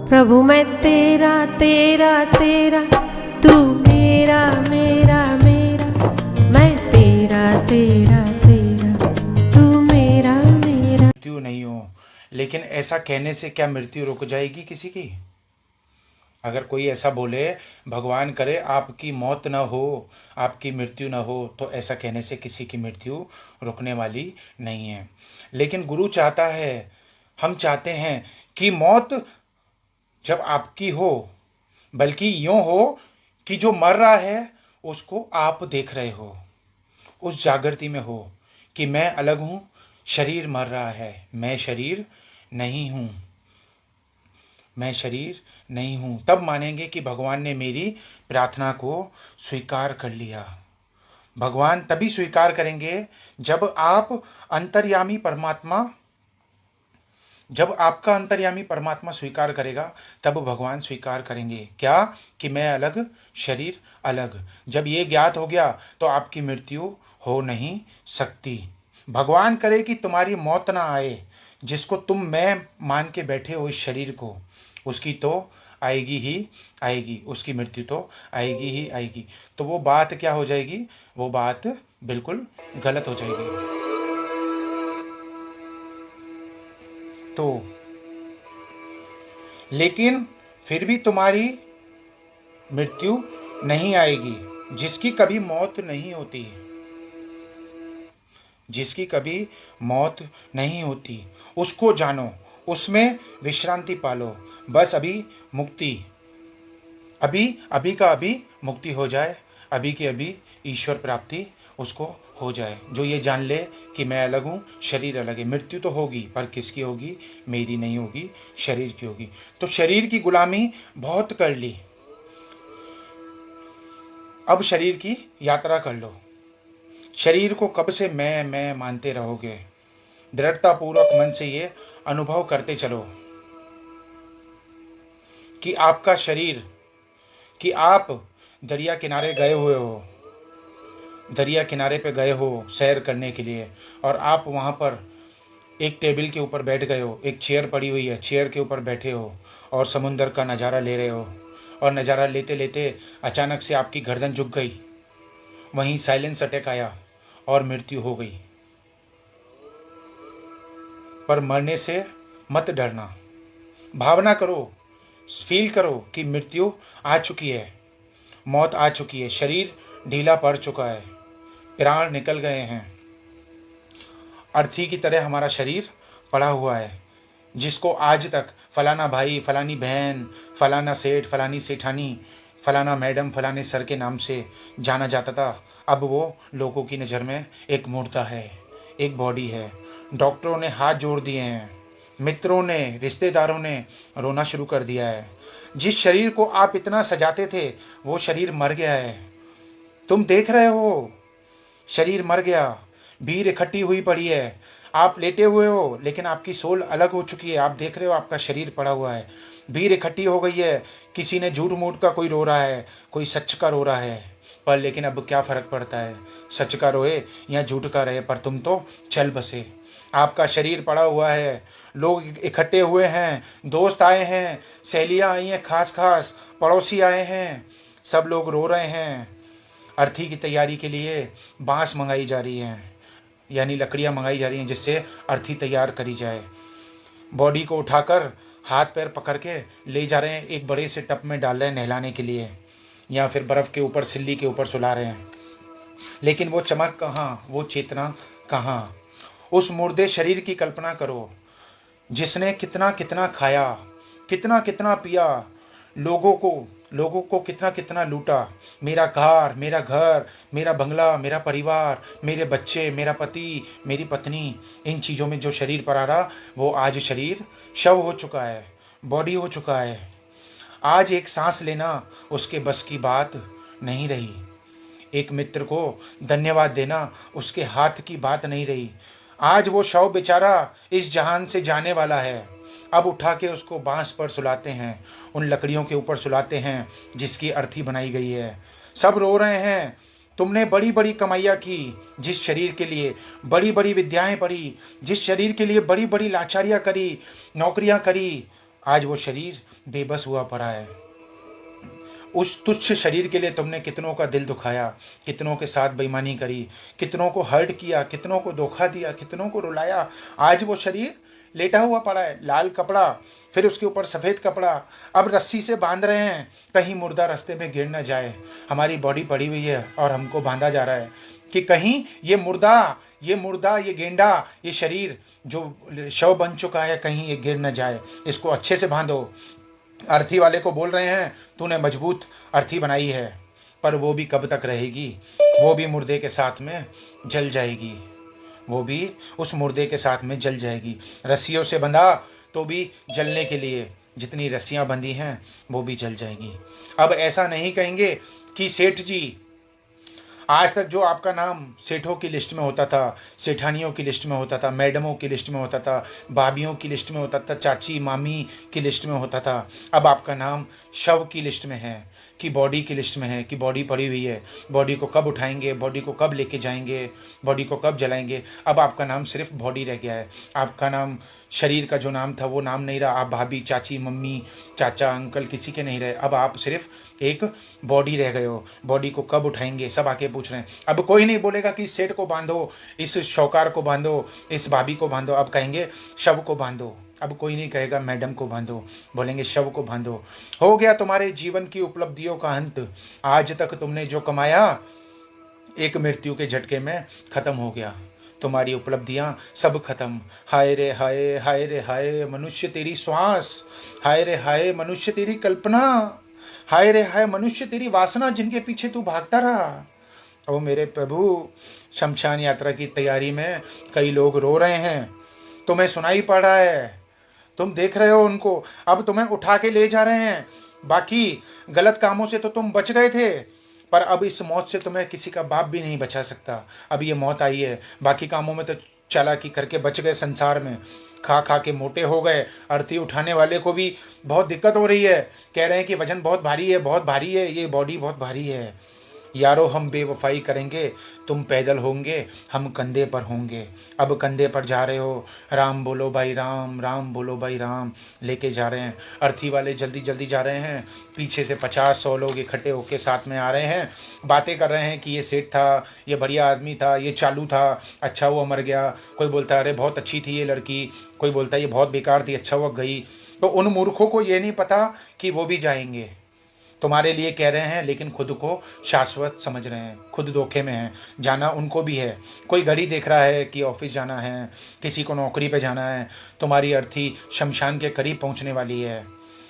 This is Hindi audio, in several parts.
प्रभु मैं तेरा तेरा तेरा, तू मेरा मेरा मेरा, मैं तेरा तेरा तेरा, तू मेरा मेरा। मृत्यु नहीं हो, लेकिन ऐसा कहने से क्या मृत्यु रुक जाएगी किसी की? अगर कोई ऐसा बोले भगवान करे आपकी मौत न हो, आपकी मृत्यु न हो, तो ऐसा कहने से किसी की मृत्यु रुकने वाली नहीं है। लेकिन गुरु चाहता है, हम चाहते हैं कि मौत जब आपकी हो, बल्कि यूं हो कि जो मर रहा है उसको आप देख रहे हो, उस जागृति में हो कि मैं अलग हूं, शरीर मर रहा है, मैं शरीर नहीं हूं, मैं शरीर नहीं हूं। तब मानेंगे कि भगवान ने मेरी प्रार्थना को स्वीकार कर लिया। भगवान तभी स्वीकार करेंगे जब आप अंतर्यामी परमात्मा, जब आपका अंतर्यामी परमात्मा स्वीकार करेगा, तब भगवान स्वीकार करेंगे क्या? कि मैं अलग, शरीर अलग। जब ये ज्ञात हो गया तो आपकी मृत्यु हो नहीं सकती। भगवान करे कि तुम्हारी मौत ना आए, जिसको तुम मैं मान के बैठे हो इस शरीर को, उसकी तो आएगी ही आएगी, उसकी मृत्यु तो आएगी ही आएगी। तो वो बात क्या हो जाएगी? वो बात बिल्कुल गलत हो जाएगी। तो लेकिन फिर भी तुम्हारी मृत्यु नहीं आएगी। जिसकी कभी मौत नहीं होती, जिसकी कभी मौत नहीं होती, उसको जानो, उसमें विश्रांति पालो। बस अभी मुक्ति, अभी अभी का अभी मुक्ति हो जाए, अभी की अभी ईश्वर प्राप्ति उसको हो जाए। जो ये जान ले कि मैं अलग हूँ, शरीर अलग है। मृत्यु तो होगी, पर किसकी होगी? मेरी नहीं होगी, शरीर की होगी। तो शरीर की गुलामी बहुत कर ली, अब शरीर की यात्रा कर लो। शरीर को कब से मैं मानते रहोगे? दृढ़तापूर्वक मन से ये अनुभव करते चलो कि आपका शरीर, कि आप दरिया किनारे गए हुए हो, दरिया किनारे पे गए हो सैर करने के लिए, और आप वहाँ पर एक टेबल के ऊपर बैठ गए हो, एक चेयर पड़ी हुई है, चेयर के ऊपर बैठे हो और समुंदर का नज़ारा ले रहे हो। और नज़ारा लेते लेते अचानक से आपकी गर्दन झुक गई, वहीं साइलेंस अटैक आया और मृत्यु हो गई। पर मरने से मत डरना, भावना करो, फील करो कि मृत्यु आ चुकी है, मौत आ चुकी है, शरीर ढीला पड़ चुका है, प्राण निकल गए हैं। अर्थी की तरह हमारा शरीर पड़ा हुआ है, जिसको आज तक फलाना भाई, फलानी बहन, फलाना सेठ, फलानी सेठानी, फलाना मैडम, फलाने सर के नाम से जाना जाता था, अब वो लोगों की नज़र में एक मुर्दा है, एक बॉडी है। डॉक्टरों ने हाथ जोड़ दिए हैं, मित्रों ने, रिश्तेदारों ने रोना शुरू कर दिया है। जिस शरीर को आप इतना सजाते थे, वो शरीर मर गया है। तुम देख रहे हो, शरीर मर गया, भीड़ इकट्ठी हुई पड़ी है, आप लेटे हुए हो, लेकिन आपकी सोल अलग हो चुकी है। आप देख रहे हो आपका शरीर पड़ा हुआ है, भीड़ इकट्ठी हो गई है। किसी ने झूठ मूठ का कोई रो रहा है, कोई सच का रो रहा है, पर लेकिन अब क्या फ़र्क पड़ता है, सच का रोए या झूठ का रहे, पर तुम तो चल बसे। आपका शरीर पड़ा हुआ है, लोग इकट्ठे हुए हैं, दोस्त आए हैं, सहेलियाँ आई हैं, खास खास पड़ोसी आए हैं, सब लोग रो रहे हैं। अर्थी की तैयारी के लिए बांस मंगाई जा रही हैं, यानी लकड़ियां मंगाई जा रही हैं, जिससे अर्थी तैयार करी जाए। बॉडी को उठाकर हाथ पैर पकड़ के ले जा रहे हैं, एक बड़े से टब में डाल रहे हैं नहलाने के लिए, या फिर बर्फ़ के ऊपर, सिल्ली के ऊपर सुला रहे हैं। लेकिन वो चमक कहाँ, वो चेतना कहाँ? उस मुर्दे शरीर की कल्पना करो, जिसने कितना कितना खाया, कितना कितना पिया, लोगों को कितना कितना लूटा। मेरा घर, मेरा बंगला, मेरा परिवार, मेरे बच्चे, मेरा पति, मेरी पत्नी, इन चीज़ों में जो शरीर पड़ा रहा, वो आज शरीर शव हो चुका है, बॉडी हो चुका है। आज एक सांस लेना उसके बस की बात नहीं रही, एक मित्र को धन्यवाद देना उसके हाथ की बात नहीं रही। आज वो शव बेचारा इस जहान से जाने वाला है। अब उठा के उसको बांस पर सुलाते हैं, उन लकड़ियों के ऊपर सुलाते हैं जिसकी अर्थी बनाई गई है। सब रो रहे हैं, तुमने बड़ी बड़ी कमाइयाँ की, जिस शरीर के लिए बड़ी बड़ी विद्याएं पढ़ी, जिस शरीर के लिए बड़ी बड़ी लाचारियाँ करी, नौकरियाँ करी, आज वो शरीर बेबस हुआ पड़ा है। उस तुच्छ शरीर के लिए तुमने कितनों का दिल दुखाया, कितनों के साथ बेईमानी करी, कितनों को हर्ट किया, कितनों को धोखा दिया, कितनों को रुलाया। आज वो शरीर लेटा हुआ पड़ा है, लाल कपड़ा, फिर उसके ऊपर सफ़ेद कपड़ा, अब रस्सी से बांध रहे हैं कहीं मुर्दा रास्ते में गिर न जाए। हमारी बॉडी पड़ी हुई है और हमको बांधा जा रहा है कि कहीं ये मुर्दा, ये गेंडा, ये शरीर जो शव बन चुका है, कहीं ये गिर न जाए, इसको अच्छे से बांधो। अर्थी वाले को बोल रहे हैं तूने मजबूत अर्थी बनाई है, पर वो भी कब तक रहेगी, वो भी मुर्दे के साथ में जल जाएगी, वो भी उस मुर्दे के साथ में जल जाएगी। रस्सियों से बंधा तो भी जलने के लिए, जितनी रस्सियां बंधी हैं वो भी जल जाएगी। अब ऐसा नहीं कहेंगे कि सेठ जी, आज तक जो आपका नाम सेठों की लिस्ट में होता था, सेठानियों की लिस्ट में होता था, मैडमों की लिस्ट में होता था, भाभियों की लिस्ट में होता था, चाची मामी की लिस्ट में होता था, अब आपका नाम शव की लिस्ट में है, कि बॉडी की लिस्ट में है, कि बॉडी पड़ी हुई है, बॉडी को कब उठाएंगे, बॉडी को कब लेके जाएंगे, बॉडी को कब जलाएंगे। अब आपका नाम सिर्फ बॉडी रह गया है, आपका नाम शरीर का जो नाम था वो नाम नहीं रहा। आप भाभी, चाची, मम्मी, चाचा, अंकल किसी के नहीं रहे, अब आप सिर्फ एक बॉडी रह गए हो। बॉडी को कब उठाएंगे सब आके पूछ रहे हैं। अब कोई नहीं बोलेगा कि इस सेठ को बांधो, इस शौकार को बांधो, इस भाभी को बांधो, अब कहेंगे शव को बांधो। अब कोई नहीं कहेगा मैडम को बांधो, बोलेंगे शव को बांधो। हो गया तुम्हारे जीवन की उपलब्धियों का अंत। आज तक तुमने जो कमाया एक मृत्यु के झटके में खत्म हो गया, तुम्हारी उपलब्धियां सब खत्म। हाय रे हाय, हाय रे हाय मनुष्य तेरी श्वास, हाय रे हाय मनुष्य तेरी कल्पना, हाय रे हाय मनुष्य तेरी वासना जिनके पीछे तू भागता रहा। ओ मेरे प्रभु, शमशान यात्रा की तैयारी में कई लोग रो रहे हैं, तुम्हें सुनाई पड़ रहा है, तुम देख रहे हो उनको, अब तुम्हें उठा के ले जा रहे हैं। बाकी गलत कामों से तो तुम बच गए थे, पर अब इस मौत से तुम्हें किसी का बाप भी नहीं बचा सकता। अब ये मौत आई है, बाकी कामों में तो चालाकी करके बच गए, संसार में खा खा के मोटे हो गए। अर्थी उठाने वाले को भी बहुत दिक्कत हो रही है, कह रहे हैं कि वजन बहुत भारी है, बहुत भारी है, ये बॉडी बहुत भारी है। यारो हम बेवफाई करेंगे, तुम पैदल होंगे, हम कंधे पर होंगे। अब कंधे पर जा रहे हो, राम बोलो भाई राम, राम बोलो भाई राम लेके जा रहे हैं। अर्थी वाले जल्दी जल्दी जा रहे हैं, पीछे से 50-100 लोग इकट्ठे होके साथ में आ रहे हैं, बातें कर रहे हैं कि ये सेठ था, ये बढ़िया आदमी था, ये चालू था, अच्छा वो मर गया। कोई बोलता है अरे बहुत अच्छी थी ये लड़की, कोई बोलता है ये बहुत बेकार थी, अच्छा वो गई। तो उन मूर्खों को ये नहीं पता कि वो भी जाएंगे। तुम्हारे लिए कह रहे हैं लेकिन खुद को शाश्वत समझ रहे हैं, खुद धोखे में हैं। जाना उनको भी है, कोई घड़ी देख रहा है कि ऑफिस जाना है, किसी को नौकरी पे जाना है। तुम्हारी अर्थी शमशान के करीब पहुंचने वाली है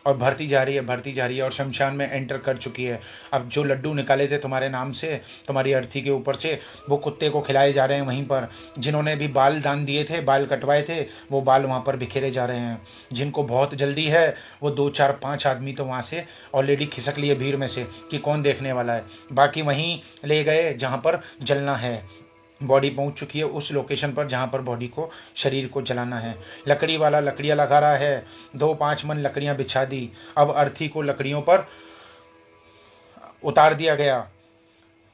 और भरती जा रही है, भरती जा रही है और शमशान में एंटर कर चुकी है। अब जो लड्डू निकाले थे तुम्हारे नाम से, तुम्हारी अर्थी के ऊपर से, वो कुत्ते को खिलाए जा रहे हैं वहीं पर। जिन्होंने भी बाल दान दिए थे, बाल कटवाए थे, वो बाल वहाँ पर बिखेरे जा रहे हैं। जिनको बहुत जल्दी है वो 2-4-5 आदमी तो वहाँ से ऑलरेडी खिसक लिए भीड़ में से कि कौन देखने वाला है। बाकी वहीं ले गए जहाँ पर जलना है। बॉडी पहुंच चुकी है उस लोकेशन पर जहां पर बॉडी को, शरीर को जलाना है। लकड़ी वाला लकड़ियां लगा रहा है, 2-5 मन लकड़ियां बिछा दी। अब अर्थी को लकड़ियों पर उतार दिया गया,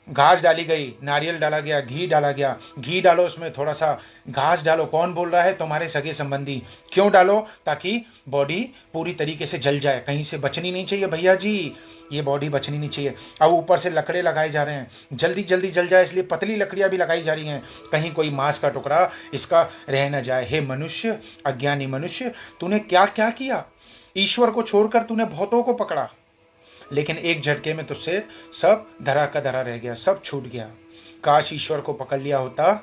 घास डाली गई, नारियल डाला गया, घी डाला गया। घी डालो उसमें, थोड़ा सा घास डालो। कौन बोल रहा है? तुम्हारे सगे संबंधी। क्यों डालो? ताकि बॉडी पूरी तरीके से जल जाए, कहीं से बचनी नहीं चाहिए भैया जी, ये बॉडी बचनी नहीं चाहिए। अब ऊपर से लकड़े लगाए जा रहे हैं, जल्दी जल्दी जल जाए, इसलिए पतली लकड़ियां भी लगाई जा रही हैं, कहीं कोई मांस का टुकड़ा इसका रह न जाए। हे मनुष्य, अज्ञानी मनुष्य, तूने क्या क्या किया? ईश्वर को छोड़कर तूने बहुतों को पकड़ा, लेकिन एक झटके में तुझसे सब धरा का धरा रह गया, सब छूट गया। काश ईश्वर को पकड़ लिया होता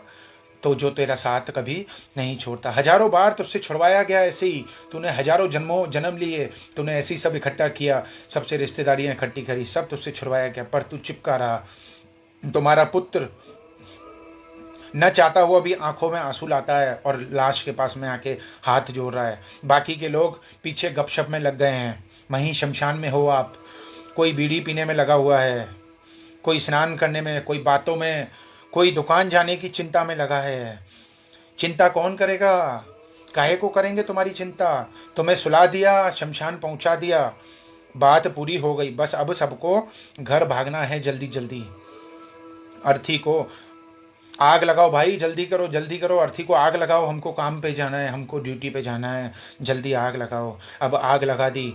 तो जो तेरा साथ कभी नहीं छोड़ता। हजारों बार तुझसे छुड़वाया गया, ऐसे ही तूने हजारों जन्मों जन्म लिए, तूने ऐसे ही सब इकट्ठा किया, सबसे रिश्तेदारियां इकट्ठी करी, सब तुझसे छुड़वाया गया, पर तू चिपका रहा। तुम्हारा पुत्र न चाहता हुआ भी आंखों में आंसू लाता है और लाश के पास में आके हाथ जोड़ रहा है। बाकी के लोग पीछे गपशप में लग गए हैं। वहीं शमशान में हो आप, कोई बीड़ी पीने में लगा हुआ है, कोई स्नान करने में, कोई बातों में, कोई दुकान जाने की चिंता में लगा है। चिंता कौन करेगा? काहे को करेंगे तुम्हारी चिंता? तुम्हें सुला दिया, शमशान पहुंचा दिया, बात पूरी हो गई। बस अब सबको घर भागना है जल्दी जल्दी। अर्थी को आग लगाओ भाई, जल्दी करो जल्दी करो, अर्थी को आग लगाओ, हमको काम पे जाना है, हमको ड्यूटी पे जाना है, जल्दी आग लगाओ। अब आग लगा दी।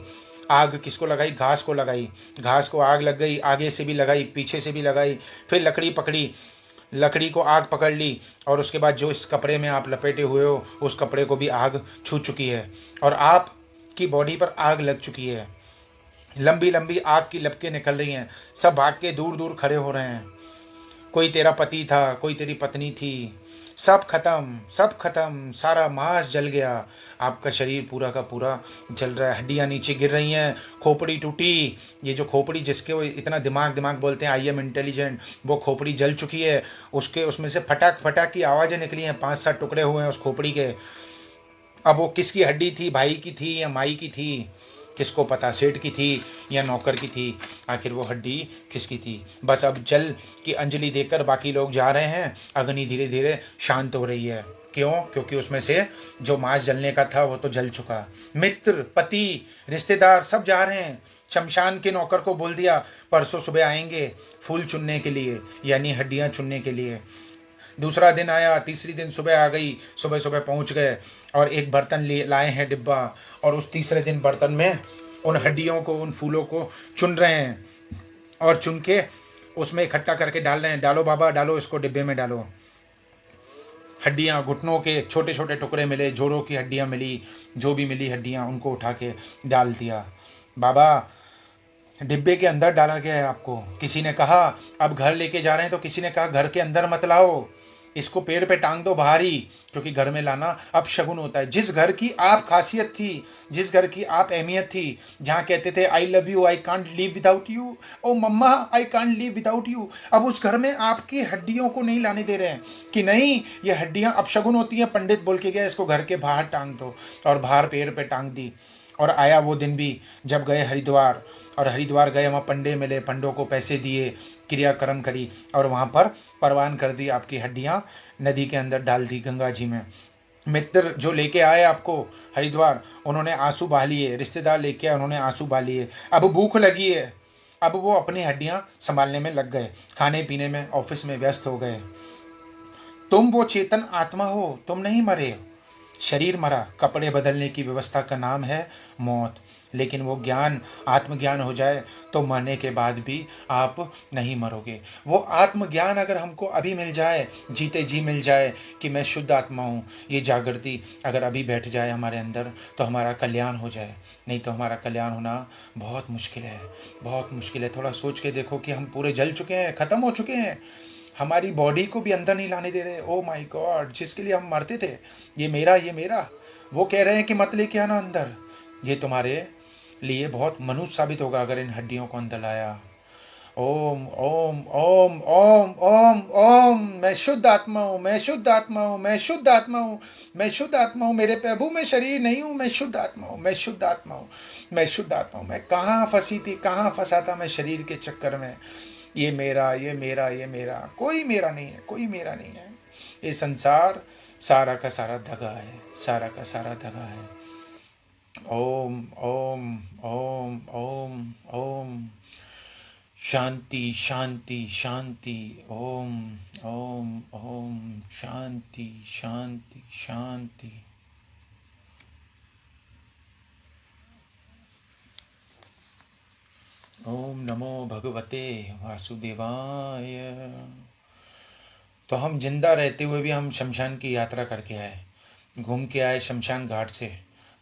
आग किसको लगाई? घास को लगाई। घास को आग लग गई, आगे से भी लगाई, पीछे से भी लगाई। फिर लकड़ी पकड़ी, लकड़ी को आग पकड़ ली, और उसके बाद जो इस कपड़े में आप लपेटे हुए हो उस कपड़े को भी आग छू चुकी है, और आपकी बॉडी पर आग लग चुकी है। लंबी लंबी आग की लपकें निकल रही हैं। सब भाग के दूर दूर खड़े हो रहे हैं। कोई तेरा पति था, कोई तेरी पत्नी थी, सब खत्म, सब खत्म, सारा मांस जल गया। आपका शरीर पूरा का पूरा जल रहा है, हड्डियां नीचे गिर रही हैं, खोपड़ी टूटी। ये जो खोपड़ी जिसके वो इतना दिमाग दिमाग बोलते हैं, आई एम इंटेलिजेंट, वो खोपड़ी जल चुकी है। उसमें से फटाक फटाक की आवाज़ें निकली हैं, 5-7 टुकड़े हुए हैं उस खोपड़ी के। अब वो किसकी हड्डी थी? भाई की थी या माई की थी? किसको पता? सेठ की थी या नौकर की थी? आखिर वो हड्डी किसकी थी? बस अब जल की अंजलि देकर बाकी लोग जा रहे हैं। अग्नि धीरे धीरे शांत हो रही है। क्यों? क्योंकि उसमें से जो मांस जलने का था वो तो जल चुका। मित्र, पति, रिश्तेदार सब जा रहे हैं। शमशान के नौकर को बोल दिया परसों सुबह आएंगे फूल चुनने के लिए, यानी हड्डियां चुनने के लिए। दूसरा दिन आया, तीसरी दिन सुबह आ गई, सुबह सुबह पहुंच गए और एक बर्तन लाए हैं डिब्बा, और उस तीसरे दिन बर्तन में उन हड्डियों को, उन फूलों को चुन रहे हैं, और चुन के उसमें इकट्ठा करके डाल रहे हैं। डालो बाबा, डालो इसको, डिब्बे में डालो। हड्डियां, घुटनों के छोटे छोटे टुकड़े मिले, जोड़ों की हड्डियां मिली, जो भी मिली हड्डियां उनको उठा के डाल दिया। बाबा, डिब्बे के अंदर डाला गया है आपको। किसी ने कहा अब घर लेके जा रहे हैं, तो किसी ने कहा घर के अंदर मत लाओ, इसको पेड़ पे टांग दो बाहर ही, क्योंकि घर में लाना अब शगुन होता है। जिस घर की आप खासियत थी, जिस घर की आप अहमियत थी, जहाँ कहते थे I love you, I can't live without you, oh mama I can't live without you, अब उस घर में आपकी हड्डियों को नहीं लाने दे रहे हैं कि नहीं, ये हड्डियां अपशगुन होती हैं, पंडित बोल के गया इसको घर के बाहर टांग दो, और बाहर पेड़ पे टांग दी। और आया वो दिन भी जब गए हरिद्वार, और हरिद्वार गए, वहाँ पंडे मिले, पंडों को पैसे दिए, क्रियाक्रम करी, और वहाँ पर परवान कर दी, आपकी हड्डियाँ नदी के अंदर डाल दी, गंगा जी में। मित्र जो लेके आए आपको हरिद्वार, उन्होंने आंसू बहा लिए, रिश्तेदार लेके आए, उन्होंने आंसू बहा लिए। अब भूख लगी है, अब वो अपनी हड्डियाँ संभालने में लग गए, खाने पीने में, ऑफिस में व्यस्त हो गए। तुम वो चेतन आत्मा हो, तुम नहीं मरे, शरीर मरा। कपड़े बदलने की व्यवस्था का नाम है मौत, लेकिन वो ज्ञान, आत्मज्ञान हो जाए तो मरने के बाद भी आप नहीं मरोगे। वो आत्मज्ञान अगर हमको अभी मिल जाए, जीते जी मिल जाए कि मैं शुद्ध आत्मा हूँ, ये जागृति अगर अभी बैठ जाए हमारे अंदर, तो हमारा कल्याण हो जाए। नहीं तो हमारा कल्याण होना बहुत मुश्किल है, बहुत मुश्किल है। थोड़ा सोच के देखो कि हम पूरे जल चुके हैं, ख़त्म हो चुके हैं, हमारी बॉडी को भी अंदर नहीं लाने दे रहे। ओ माय गॉड, जिसके लिए हम मरते थे, ये मेरा, ये मेरा, वो कह रहे हैं कि मत लेके आना अंदर। ये तुम्हारे लिए बहुत मनुष्य साबित होगा अगर इन हड्डियों को अंदर लाया। ओम ओम ओम ओम ओम ओम, मैं शुद्ध आत्मा हूँ, मैं शुद्ध आत्मा हूँ, मैं शुद्ध आत्मा हूँ, मैं शुद्ध आत्मा हूँ, मेरे प्रभु मैं शरीर नहीं हूँ, मैं शुद्ध आत्मा हूँ, मैं शुद्ध आत्मा हूँ, मैं शुद्ध आत्मा हूँ। मैं कहाँ फंसी थी, कहाँ फंसा था मैं शरीर के चक्कर में। ये मेरा, ये मेरा, ये मेरा, कोई मेरा नहीं है, कोई मेरा नहीं है। ये संसार सारा का सारा धगा है, सारा का सारा धगा है। ओम ओम ओम ओम ओम, शांति शांति शांति, ओम ओम ओम, शांति शांति शांति। ओम नमो भगवते वासुदेवाय। तो हम जिंदा रहते हुए भी हम शमशान की यात्रा करके आए, घूम के आए शमशान घाट से,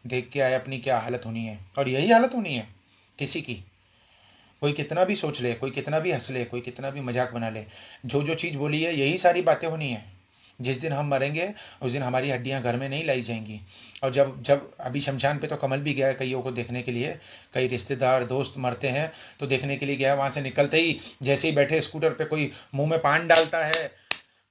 देख के आए अपनी क्या हालत होनी है। और यही हालत होनी है किसी की। कोई कितना भी सोच ले, कोई कितना भी हंस ले, कोई कितना भी मजाक बना ले, जो जो चीज़ बोली है यही सारी बातें होनी है। जिस दिन हम मरेंगे उस दिन हमारी हड्डियां घर में नहीं लाई जाएंगी। और जब जब अभी शमशान पे तो कमल भी गया है कईयों को देखने के लिए, कई रिश्तेदार दोस्त मरते हैं तो देखने के लिए गया। वहाँ से निकलते ही जैसे ही बैठे स्कूटर पे, कोई मुंह में पान डालता है,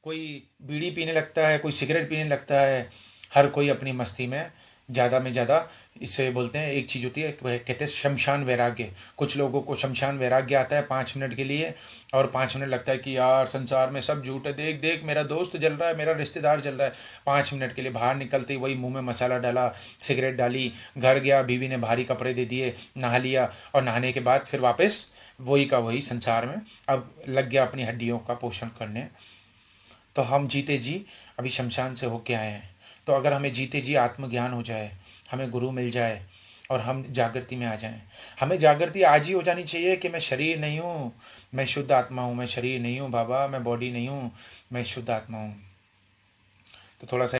कोई बीड़ी पीने लगता है, कोई सिगरेट पीने लगता है, हर कोई अपनी मस्ती में ज़्यादा में ज़्यादा। इससे बोलते हैं एक चीज़ होती है, कहते हैं शमशान वैराग्य। कुछ लोगों को शमशान वैराग्य आता है 5 मिनट के लिए, और 5 मिनट लगता है कि यार संसार में सब झूठ है, देख देख मेरा दोस्त जल रहा है, मेरा रिश्तेदार जल रहा है। 5 मिनट के लिए बाहर निकलते ही वही मुंह में मसाला डाला, सिगरेट डाली, घर गया, बीवी ने भारी कपड़े दे दिए, नहा लिया, और नहाने के बाद फिर वापस वही का वही संसार में अब लग गया अपनी हड्डियों का पोषण करने। तो हम जीते जी अभी शमशान से होके आए हैं। तो अगर हमें जीते जी आत्मज्ञान हो जाए, हमें गुरु मिल जाए, और हम जागृति में आ जाएं। हमें जागृति आज ही हो जानी चाहिए कि मैं शरीर नहीं हूँ, मैं शुद्ध आत्मा हूँ, मैं शरीर नहीं हूँ बाबा, मैं बॉडी नहीं हूँ, मैं शुद्ध आत्मा हूँ। तो थोड़ा सा